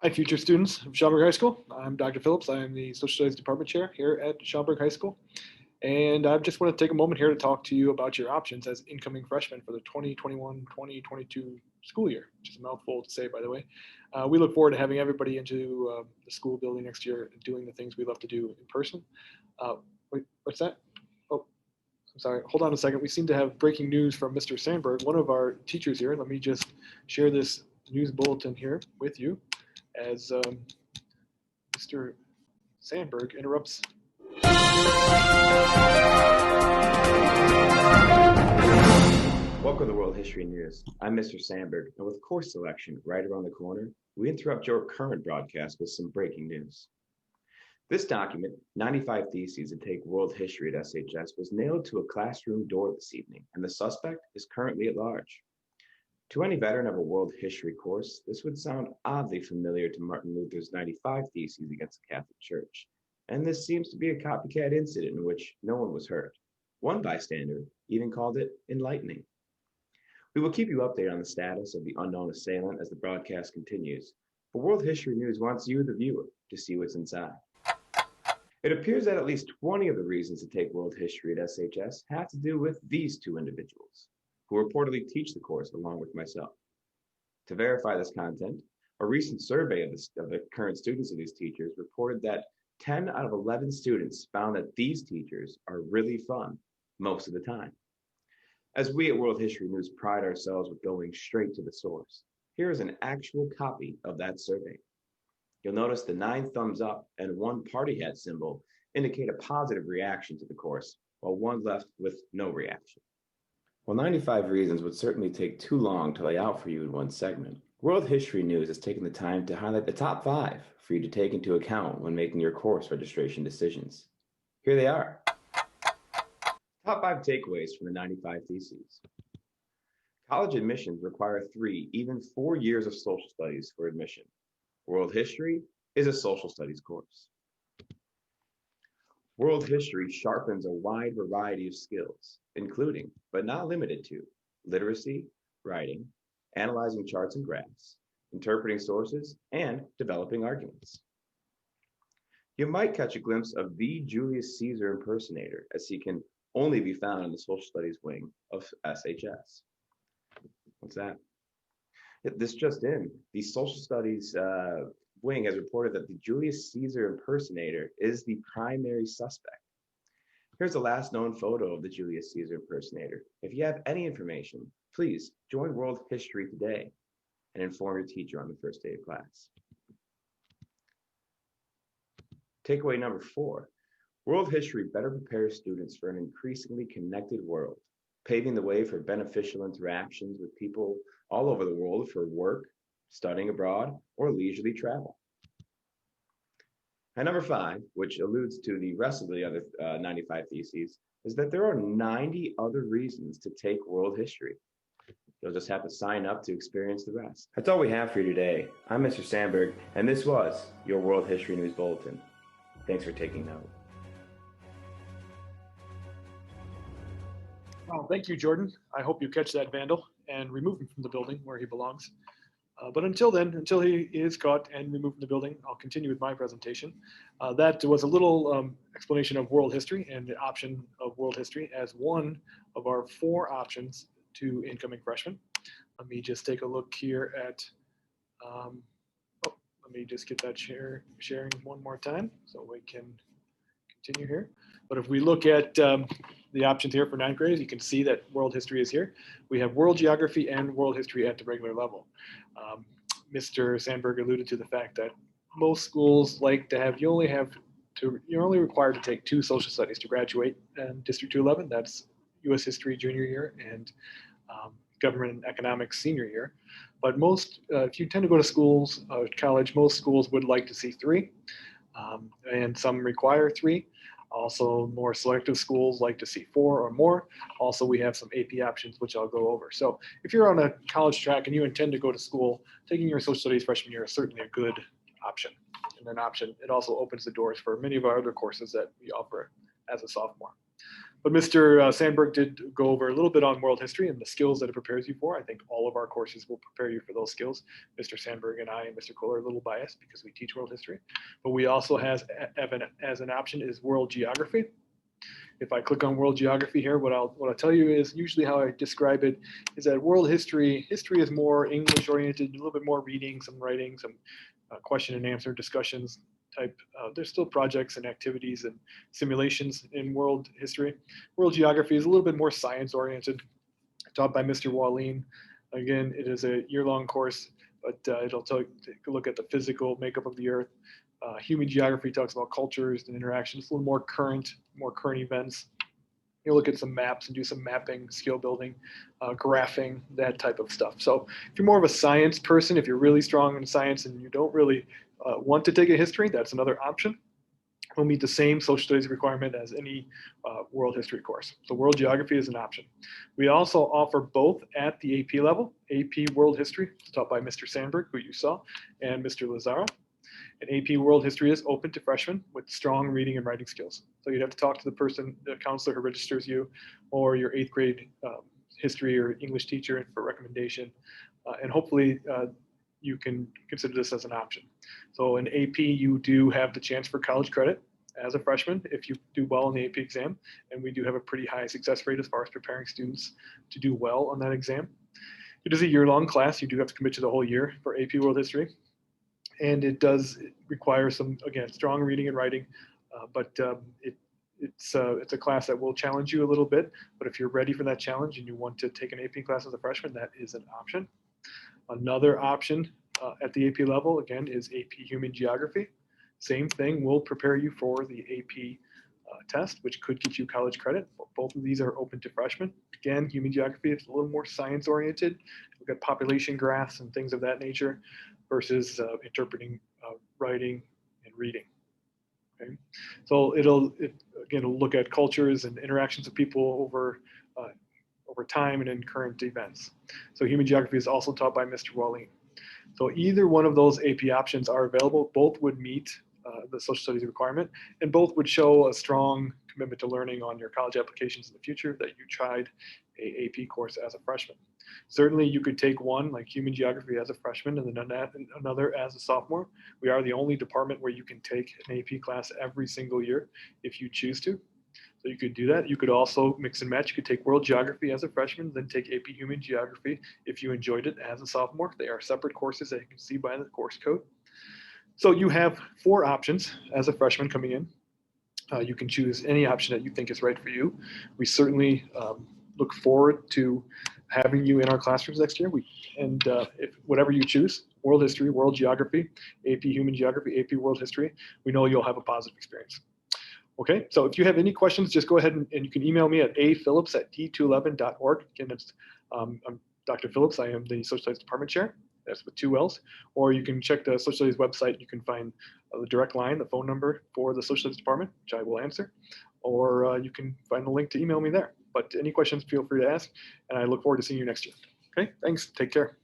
Hi, future students of Schaumburg High School. I'm Dr. Phillips. I am the Social Studies Department Chair here at Schaumburg High School. And I just want to take a moment here to talk to you about your options as incoming freshmen for the 2021-2022 school year, which is a mouthful to say, by the way. We look forward to having everybody into the school building next year and doing the things we love to do in person. Wait, what's that? Oh, I'm sorry. Hold on a second. We seem to have breaking news from Mr. Sandberg, one of our teachers here. Let me just share this news bulletin here with you as Mr. Sandberg interrupts. Welcome to World History News. I'm Mr. Sandberg, and with course selection right around the corner, we interrupt your current broadcast with some breaking news. This document, 95 Theses to Take World History at SHS, was nailed to a classroom door this evening, and the suspect is currently at large. To any veteran of a world history course, this would sound oddly familiar to Martin Luther's 95 Theses against the Catholic Church, and this seems to be a copycat incident in which no one was hurt. One bystander even called it enlightening. We will keep you updated on the status of the unknown assailant as the broadcast continues, but World History News wants you, the viewer, to see what's inside. It appears that at least 20 of the reasons to take world history at SHS have to do with these two individuals, who reportedly teach the course along with myself. To verify this content, a recent survey of the current students of these teachers reported that 10 out of 11 students found that these teachers are really fun most of the time. As we at World History News pride ourselves with going straight to the source, here is an actual copy of that survey. You'll notice the 9 thumbs up and 1 party hat symbol indicate a positive reaction to the course, while 1 left with no reaction. While 95 reasons would certainly take too long to lay out for you in one segment, World History News has taken the time to highlight the top 5 for you to take into account when making your course registration decisions. Here they are. Top 5 takeaways from the 95 Theses. College admissions require 3, even 4 years of social studies for admission. World history is a social studies course. World history sharpens a wide variety of skills, including, but not limited to, literacy, writing, analyzing charts and graphs, interpreting sources, and developing arguments. You might catch a glimpse of the Julius Caesar impersonator, as he can only be found in the social studies wing of SHS. What's that? This just in, the social studies wing has reported that the Julius Caesar impersonator is the primary suspect. Here's the last known photo of the Julius Caesar impersonator. If you have any information, please join World History today and inform your teacher on the first day of class. Takeaway number 4, world history better prepares students for an increasingly connected world, paving the way for beneficial interactions with people all over the world for work, studying abroad, or leisurely travel. And number 5, which alludes to the rest of the other 95 theses, is that there are 90 other reasons to take world history. You'll just have to sign up to experience the rest. That's all we have for you today. I'm Mr. Sandberg, and this was your World History News Bulletin. Thanks for taking note. Well, thank you, Jordan. I hope you catch that vandal and remove him from the building where he belongs. But until then, until he is caught and removed from the building, I'll continue with my presentation. That was a little explanation of world history and the option of world history as one of our 4 options to incoming freshmen. Let me just take a look here at, let me just get that sharing one more time so we can continue here. But if we look at the options here for 9th grade, you can see that world history is here. We have world geography and world history at the regular level. Mr. Sandberg alluded to the fact that most schools like to have, you're only required to take 2 social studies to graduate in District 211. That's U.S. History junior year and Government and Economics senior year. But most, if you tend to go to schools, college, most schools would like to see 3, and some require 3. Also, more selective schools like to see 4 or more. Also, we have some AP options, which I'll go over. So if you're on a college track and you intend to go to school, taking your social studies freshman year is certainly a good option. And an option, it also opens the doors for many of our other courses that we offer as a sophomore. But Mr. Sandberg did go over a little bit on world history and the skills that it prepares you for. I think all of our courses will prepare you for those skills. Mr. Sandberg and I and Mr. Kohler are a little biased because we teach world history, but we also have as an option is world geography. If I click on world geography here, what I'll tell you is usually how I describe it is that world history is more English oriented, a little bit more reading, some writing, some question and answer discussions type. There's still projects and activities and simulations in world history. World geography is a little bit more science oriented, taught by Mr. Wallin. Again, it is a year-long course, but it'll take a look at the physical makeup of the earth. Human geography talks about cultures and interactions, a little more current events. You'll look at some maps and do some mapping, skill building, graphing, that type of stuff. So if you're more of a science person, if you're really strong in science and you don't really want to take a history, that's another option. Will meet the same social studies requirement as any world history course. So world geography is an option. We also offer both at the AP level, AP World History, taught by Mr. Sandberg, who you saw, and Mr. Lazaro. And AP World History is open to freshmen with strong reading and writing skills. So you'd have to talk to the person, the counselor who registers you, or your 8th grade history or English teacher for recommendation. And hopefully you can consider this as an option. So in AP, you do have the chance for college credit as a freshman if you do well in the AP exam. And we do have a pretty high success rate as far as preparing students to do well on that exam. It is a year-long class. You do have to commit to the whole year for AP World History. And it does require some, again, strong reading and writing, but it's a class that will challenge you a little bit. But if you're ready for that challenge and you want to take an AP class as a freshman, that is an option. Another option at the AP level, again, is AP Human Geography. Same thing, will prepare you for the AP test, which could get you college credit. Both of these are open to freshmen. Again, Human Geography is a little more science oriented. We've got population graphs and things of that nature versus interpreting, writing, and reading. Okay, so it'll look at cultures and interactions of people over time and in current events. So Human Geography is also taught by Mr. Wallin. So either one of those AP options are available. Both would meet the social studies requirement, and both would show a strong commitment to learning on your college applications in the future that you tried a AP course as a freshman. Certainly you could take one like Human Geography as a freshman and then another as a sophomore. We are the only department where you can take an AP class every single year if you choose to. So you could do that. You could also mix and match. You could take World Geography as a freshman, then take AP Human Geography if you enjoyed it as a sophomore. They are separate courses that you can see by the course code. So you have 4 options as a freshman coming in. You can choose any option that you think is right for you. We certainly look forward to having you in our classrooms next year. If whatever you choose, world history, world geography, AP Human Geography, AP World History, we know you'll have a positive experience. Okay, so if you have any questions, just go ahead and you can email me at aphillips@d211.org. Again, that's, I'm Dr. Phillips. I am the Social Studies Department Chair. That's with 2 L's. Or you can check the Social Studies website. You can find the direct line, the phone number for the Social Studies Department, which I will answer. Or you can find the link to email me there. But any questions, feel free to ask. And I look forward to seeing you next year. Okay, thanks. Take care.